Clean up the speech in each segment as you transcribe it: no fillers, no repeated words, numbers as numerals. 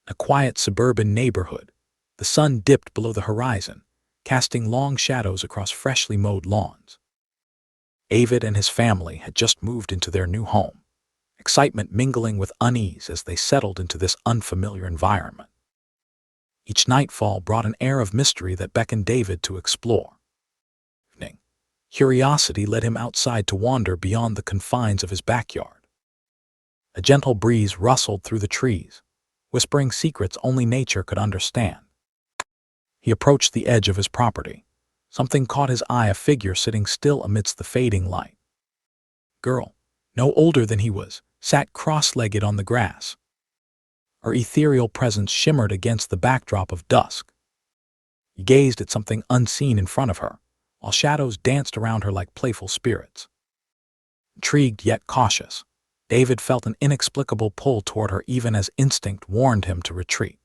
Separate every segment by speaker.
Speaker 1: A quiet suburban neighborhood. The sun dipped below the horizon, casting long shadows across freshly mowed lawns. David and his family had just moved into their new home, excitement mingling with unease as they settled into this unfamiliar environment. Each nightfall brought an air of mystery that beckoned David to explore. Curiosity led him outside to wander beyond the confines of his backyard. A gentle breeze rustled through the trees, whispering secrets only nature could understand. He approached the edge of his property. Something caught his eye, a figure sitting still amidst the fading light. Girl, no older than he was, sat cross-legged on the grass. Her ethereal presence shimmered against the backdrop of dusk. He gazed at something unseen in front of her, while shadows danced around her like playful spirits. Intrigued yet cautious, David felt an inexplicable pull toward her even as instinct warned him to retreat.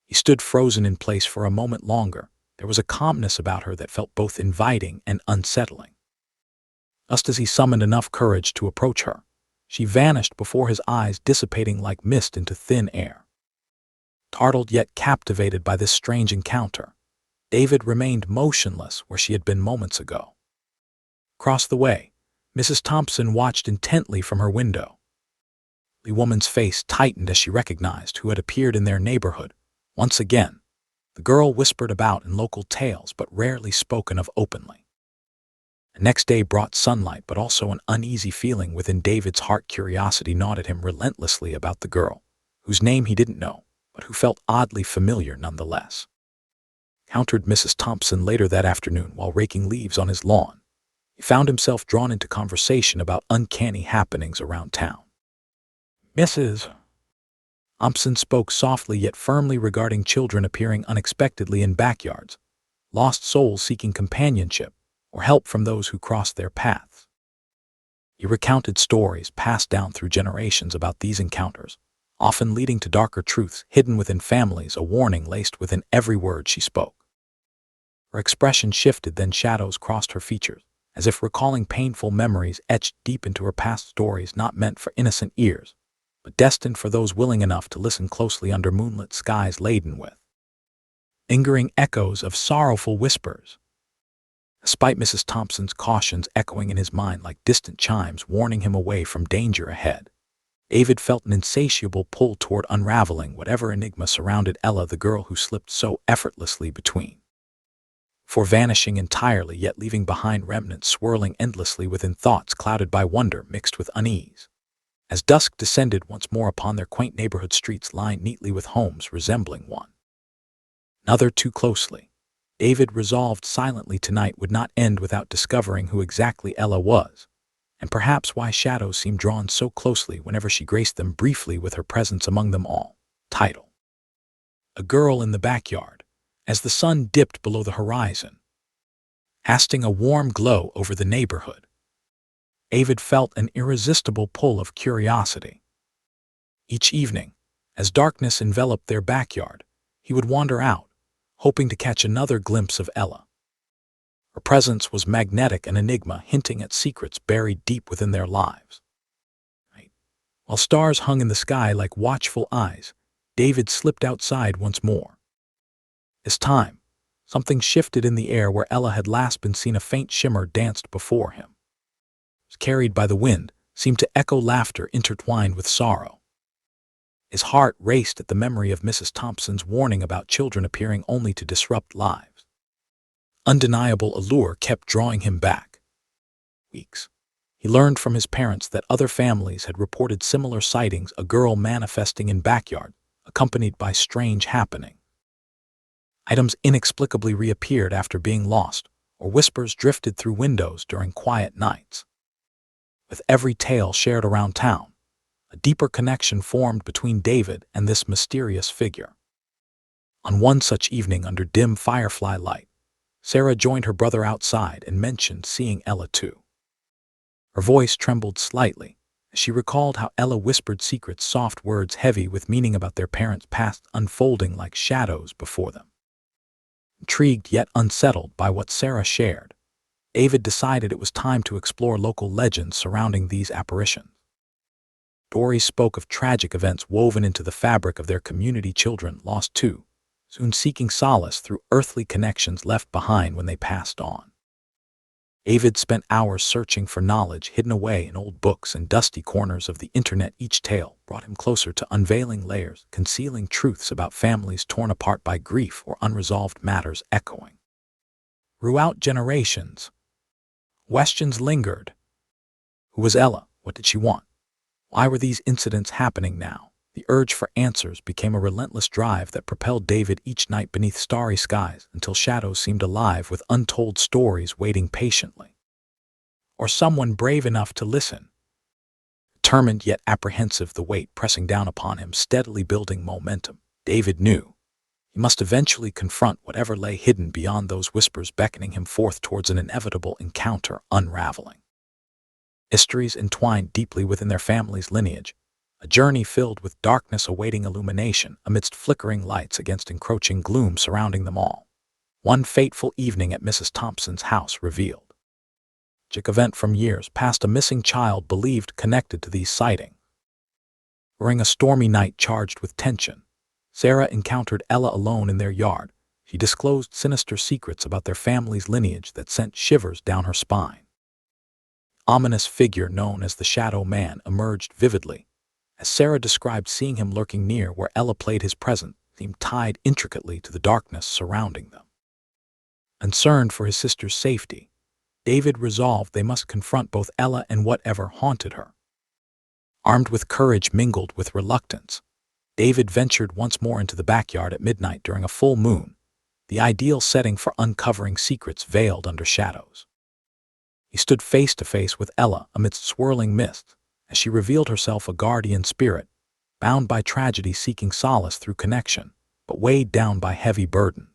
Speaker 1: He stood frozen in place for a moment longer. There was a calmness about her that felt both inviting and unsettling. Just as he summoned enough courage to approach her, she vanished before his eyes, dissipating like mist into thin air. Startled yet captivated by this strange encounter, David remained motionless where she had been moments ago. Across the way, Mrs. Thompson watched intently from her window. The woman's face tightened as she recognized who had appeared in their neighborhood. Once again, the girl whispered about in local tales but rarely spoken of openly. The next day brought sunlight but also an uneasy feeling within David's heart. Curiosity gnawed at him relentlessly about the girl, whose name he didn't know, but who felt oddly familiar nonetheless. Encountered Mrs. Thompson later that afternoon while raking leaves on his lawn. He found himself drawn into conversation about uncanny happenings around town. Mrs. Thompson spoke softly yet firmly regarding children appearing unexpectedly in backyards, lost souls seeking companionship or help from those who crossed their paths. He recounted stories passed down through generations about these encounters, often leading to darker truths hidden within families, a warning laced within every word she spoke. Her expression shifted, then shadows crossed her features, as if recalling painful memories etched deep into her past, stories not meant for innocent ears, but destined for those willing enough to listen closely under moonlit skies laden with lingering echoes of sorrowful whispers. Despite Mrs. Thompson's cautions echoing in his mind like distant chimes warning him away from danger ahead, David felt an insatiable pull toward unraveling whatever enigma surrounded Ella, the girl who slipped so effortlessly between. For vanishing entirely yet leaving behind remnants swirling endlessly within thoughts clouded by wonder mixed with unease. As dusk descended once more upon their quaint neighborhood streets lined neatly with homes resembling one another too closely, David resolved silently tonight would not end without discovering who exactly Ella was, and perhaps why shadows seemed drawn so closely whenever she graced them briefly with her presence among them all. Title: A Girl in the Backyard. As the sun dipped below the horizon, casting a warm glow over the neighborhood, David felt an irresistible pull of curiosity. Each evening, as darkness enveloped their backyard, he would wander out, hoping to catch another glimpse of Ella. Her presence was magnetic, an enigma hinting at secrets buried deep within their lives. While stars hung in the sky like watchful eyes, David slipped outside once more. This time, something shifted in the air. Where Ella had last been seen, a faint shimmer danced before him. Carried by the wind, seemed to echo laughter intertwined with sorrow. His heart raced at the memory of Mrs. Thompson's warning about children appearing only to disrupt lives. Undeniable allure kept drawing him back. Weeks. He learned from his parents that other families had reported similar sightings, a girl manifesting in backyard, accompanied by strange happenings. Items inexplicably reappeared after being lost, or whispers drifted through windows during quiet nights. With every tale shared around town, a deeper connection formed between David and this mysterious figure. On one such evening under dim firefly light, Sarah joined her brother outside and mentioned seeing Ella too. Her voice trembled slightly as she recalled how Ella whispered secrets, soft words heavy with meaning about their parents' past unfolding like shadows before them. Intrigued yet unsettled by what Sarah shared, David decided it was time to explore local legends surrounding these apparitions. Stories spoke of tragic events woven into the fabric of their community, children lost too, soon seeking solace through earthly connections left behind when they passed on. David spent hours searching for knowledge hidden away in old books and dusty corners of the internet. Each tale brought him closer to unveiling layers, concealing truths about families torn apart by grief or unresolved matters echoing throughout generations. Questions lingered. Who was Ella? What did she want? Why were these incidents happening now? The urge for answers became a relentless drive that propelled David each night beneath starry skies until shadows seemed alive with untold stories waiting patiently. Or someone brave enough to listen. Determined yet apprehensive, the weight pressing down upon him steadily building momentum, David knew he must eventually confront whatever lay hidden beyond those whispers beckoning him forth towards an inevitable encounter unraveling. Histories entwined deeply within their family's lineage, a journey filled with darkness awaiting illumination amidst flickering lights against encroaching gloom surrounding them all. One fateful evening at Mrs. Thompson's house revealed a tragic event from years past, a missing child believed connected to these sightings. During a stormy night charged with tension, Sarah encountered Ella alone in their yard. She disclosed sinister secrets about their family's lineage that sent shivers down her spine. The ominous figure known as the Shadow Man emerged vividly, as Sarah described seeing him lurking near where Ella played. His presence seemed tied intricately to the darkness surrounding them. Concerned for his sister's safety, David resolved they must confront both Ella and whatever haunted her. Armed with courage mingled with reluctance, David ventured once more into the backyard at midnight during a full moon, the ideal setting for uncovering secrets veiled under shadows. He stood face to face with Ella amidst swirling mists, as she revealed herself a guardian spirit, bound by tragedy seeking solace through connection, but weighed down by heavy burdens.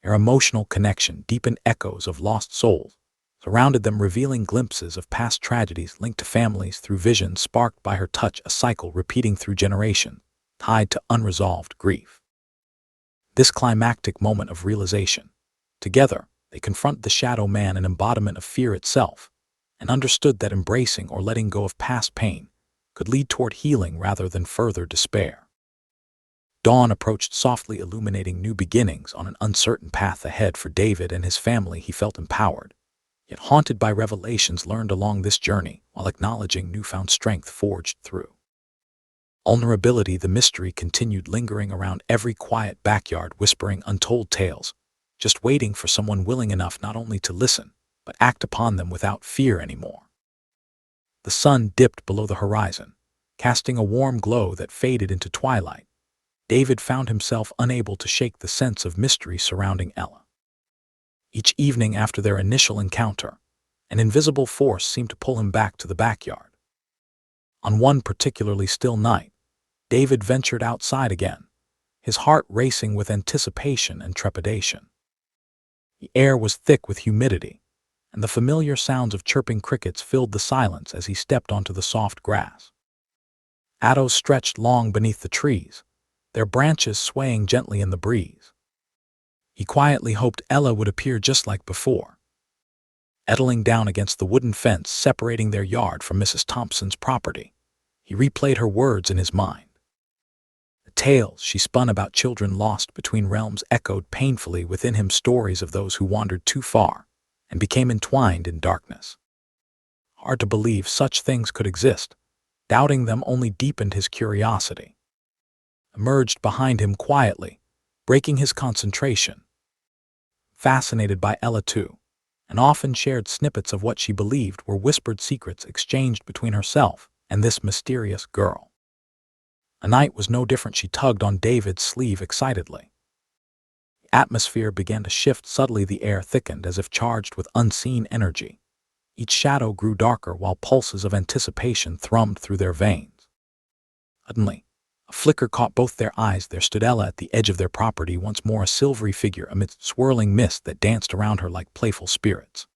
Speaker 1: Their emotional connection deepened. Echoes of lost souls surrounded them, revealing glimpses of past tragedies linked to families through visions sparked by her touch, a cycle repeating through generations, tied to unresolved grief. This climactic moment of realization, together, they confront the Shadow Man, an embodiment of fear itself, and understood that embracing or letting go of past pain could lead toward healing rather than further despair. Dawn approached softly, illuminating new beginnings on an uncertain path ahead for David and his family. He felt empowered, yet haunted by revelations learned along this journey, while acknowledging newfound strength forged through vulnerability. The mystery continued, lingering around every quiet backyard, whispering untold tales, just waiting for someone willing enough not only to listen, but act upon them without fear anymore. The sun dipped below the horizon, casting a warm glow that faded into twilight. David found himself unable to shake the sense of mystery surrounding Ella. Each evening after their initial encounter, an invisible force seemed to pull him back to the backyard. On one particularly still night, David ventured outside again, his heart racing with anticipation and trepidation. The air was thick with humidity, and the familiar sounds of chirping crickets filled the silence as he stepped onto the soft grass. Shadows stretched long beneath the trees, their branches swaying gently in the breeze. He quietly hoped Ella would appear just like before, settling down against the wooden fence separating their yard from Mrs. Thompson's property. He replayed her words in his mind. The tales she spun about children lost between realms echoed painfully within him, stories of those who wandered too far and became entwined in darkness. Hard to believe such things could exist. Doubting them only deepened his curiosity. Emerged behind him quietly, breaking his concentration. Fascinated by Ella too, and often shared snippets of what she believed were whispered secrets exchanged between herself and this mysterious girl. A night was no different. She tugged on David's sleeve excitedly. The atmosphere began to shift subtly. The air thickened as if charged with unseen energy. Each shadow grew darker while pulses of anticipation thrummed through their veins. Suddenly, a flicker caught both their eyes. There stood Ella at the edge of their property, once more a silvery figure amidst swirling mist that danced around her like playful spirits.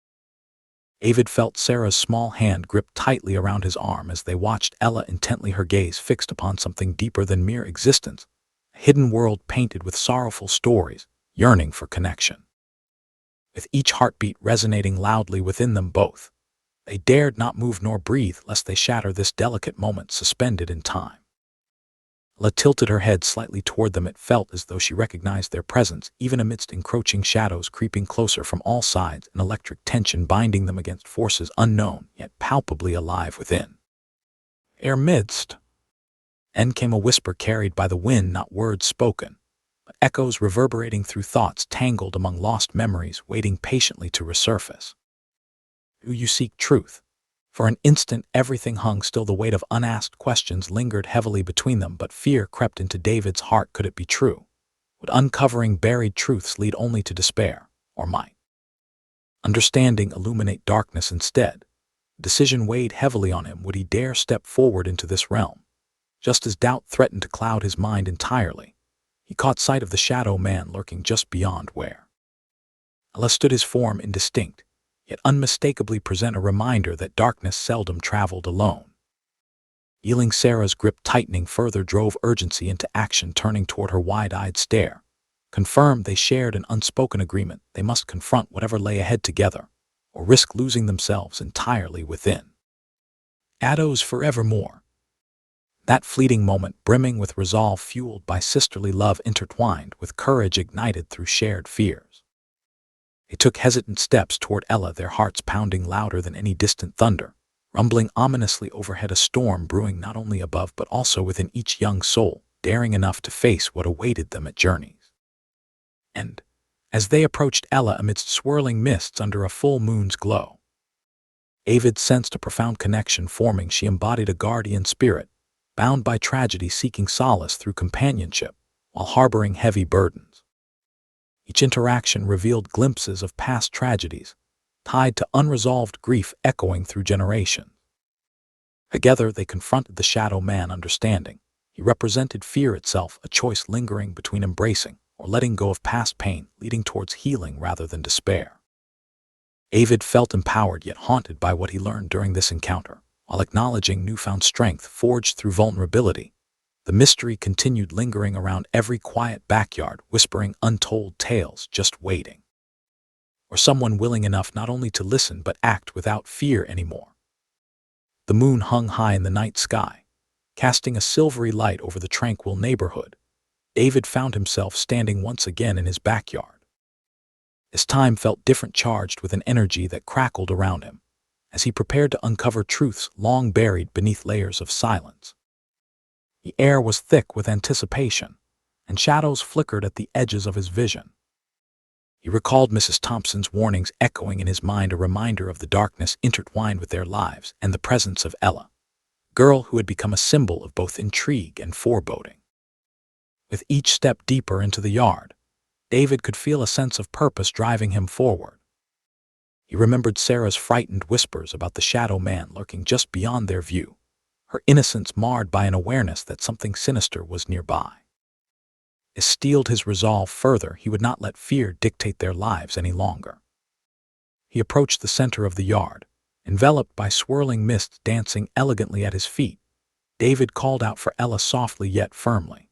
Speaker 1: David felt Sarah's small hand grip tightly around his arm as they watched Ella intently, her gaze fixed upon something deeper than mere existence, a hidden world painted with sorrowful stories, yearning for connection. With each heartbeat resonating loudly within them both, They dared not move nor breathe lest they shatter this delicate moment suspended in time. Ella tilted her head slightly toward them. It felt as though she recognized their presence, even amidst encroaching shadows creeping closer from all sides, an electric tension binding them against forces unknown, yet palpably alive within. Ere midst, then came a whisper carried by the wind, not words spoken, but echoes reverberating through thoughts tangled among lost memories, waiting patiently to resurface. Do you seek truth? For an instant everything hung still. The weight of unasked questions lingered heavily between them, but fear crept into David's heart. Could it be true? Would uncovering buried truths lead only to despair, or might understanding illuminate darkness instead? Decision weighed heavily on him. Would he dare step forward into this realm? Just as doubt threatened to cloud his mind entirely, he caught sight of the shadow man lurking just beyond where Ella stood. His form indistinct, yet unmistakably present a reminder that darkness seldom traveled alone. Feeling Sarah's grip tightening further drove urgency into action. Turning toward her wide-eyed stare confirmed they shared an unspoken agreement. They must confront whatever lay ahead together, or risk losing themselves entirely within shadows forevermore. That fleeting moment, brimming with resolve fueled by sisterly love, intertwined with courage ignited through shared fears. They took hesitant steps toward Ella, their hearts pounding louder than any distant thunder, rumbling ominously overhead, a storm brewing not only above but also within each young soul, daring enough to face what awaited them at journey's end. As they approached Ella amidst swirling mists under a full moon's glow, David sensed a profound connection forming. She embodied a guardian spirit, bound by tragedy, seeking solace through companionship while harboring heavy burdens. Each interaction revealed glimpses of past tragedies, tied to unresolved grief echoing through generations. Together they confronted the shadow man, understanding. He represented fear itself, a choice lingering between embracing or letting go of past pain, leading towards healing rather than despair. David felt empowered yet haunted by what he learned during this encounter. While acknowledging newfound strength forged through vulnerability, the mystery continued lingering around every quiet backyard, whispering untold tales, just waiting for someone willing enough not only to listen but act without fear anymore. The moon hung high in the night sky, casting a silvery light over the tranquil neighborhood. David found himself standing once again in his backyard. This time felt different, charged with an energy that crackled around him, as he prepared to uncover truths long buried beneath layers of silence. The air was thick with anticipation, and shadows flickered at the edges of his vision. He recalled Mrs. Thompson's warnings echoing in his mind, a reminder of the darkness intertwined with their lives, and the presence of Ella, a girl who had become a symbol of both intrigue and foreboding. With each step deeper into the yard, David could feel a sense of purpose driving him forward. He remembered Sarah's frightened whispers about the shadow man lurking just beyond their view, her innocence marred by an awareness that something sinister was nearby. It steeled his resolve further. He would not let fear dictate their lives any longer. He approached the center of the yard, enveloped by swirling mist dancing elegantly at his feet. David called out for Ella softly yet firmly.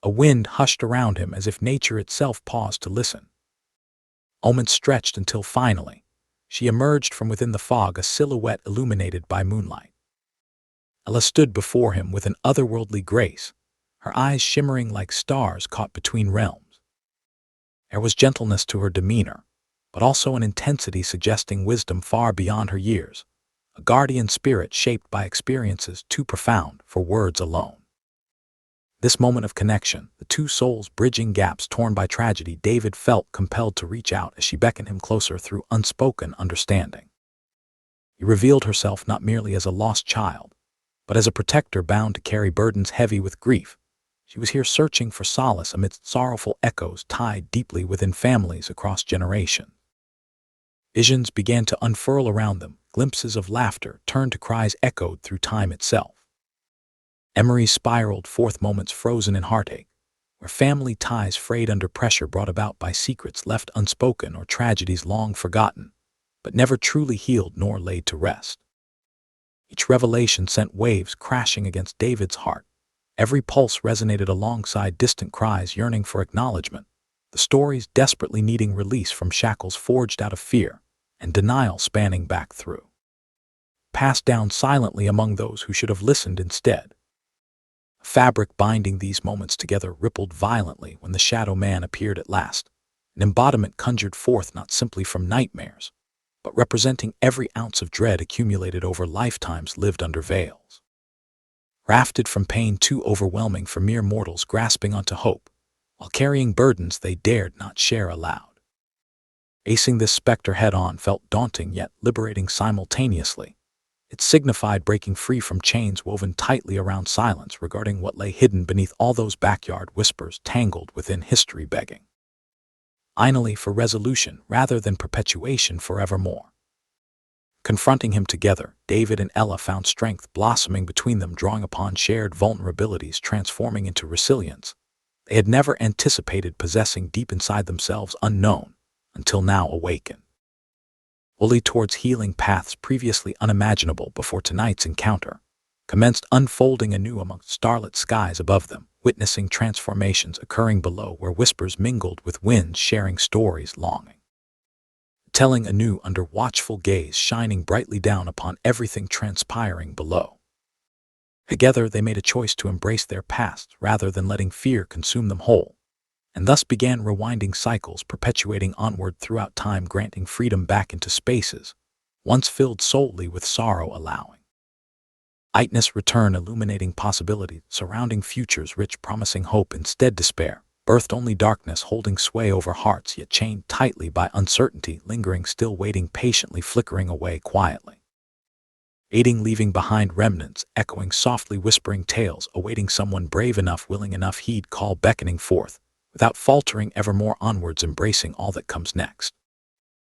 Speaker 1: A wind hushed around him as if nature itself paused to listen. Moments stretched until finally, she emerged from within the fog, a silhouette illuminated by moonlight. Ella stood before him with an otherworldly grace, her eyes shimmering like stars caught between realms. There was gentleness to her demeanor, but also an intensity suggesting wisdom far beyond her years, a guardian spirit shaped by experiences too profound for words alone. This moment of connection, the two souls bridging gaps torn by tragedy, David felt compelled to reach out as she beckoned him closer through unspoken understanding. She revealed herself not merely as a lost child, but as a protector bound to carry burdens heavy with grief. She was here searching for solace amidst sorrowful echoes tied deeply within families across generations. Visions began to unfurl around them, glimpses of laughter turned to cries echoed through time itself. Memories spiraled forth, moments frozen in heartache, where family ties frayed under pressure brought about by secrets left unspoken or tragedies long forgotten, but never truly healed nor laid to rest. Each revelation sent waves crashing against David's heart. Every pulse resonated alongside distant cries yearning for acknowledgement, the stories desperately needing release from shackles forged out of fear and denial spanning back through passed down silently among those who should have listened instead. Fabric binding these moments together rippled violently when the Shadow Man appeared at last, an embodiment conjured forth not simply from nightmares, but representing every ounce of dread accumulated over lifetimes lived under veils. Rafted from pain too overwhelming for mere mortals grasping onto hope, while carrying burdens they dared not share aloud. Acing this specter head-on felt daunting yet liberating simultaneously. It signified breaking free from chains woven tightly around silence regarding what lay hidden beneath all those backyard whispers tangled within history begging finally for resolution rather than perpetuation forevermore. Confronting him together, David and Ella found strength blossoming between them, drawing upon shared vulnerabilities transforming into resilience they had never anticipated possessing deep inside themselves, unknown until now awakened. Fully towards healing paths previously unimaginable before tonight's encounter commenced unfolding anew amongst starlit skies above them, witnessing transformations occurring below where whispers mingled with winds sharing stories longing, telling anew under watchful gaze shining brightly down upon everything transpiring below. Together they made a choice to embrace their past rather than letting fear consume them whole, and thus began rewinding cycles perpetuating onward throughout time, granting freedom back into spaces once filled solely with sorrow, allowing lightness return, illuminating possibilities surrounding futures rich promising hope. Instead despair birthed only darkness, holding sway over hearts yet chained tightly by uncertainty, lingering still, waiting patiently, flickering away quietly, aiding, leaving behind remnants, echoing softly, whispering tales, awaiting someone brave enough, willing enough, heed call beckoning forth without faltering, evermore onwards, embracing all that comes next.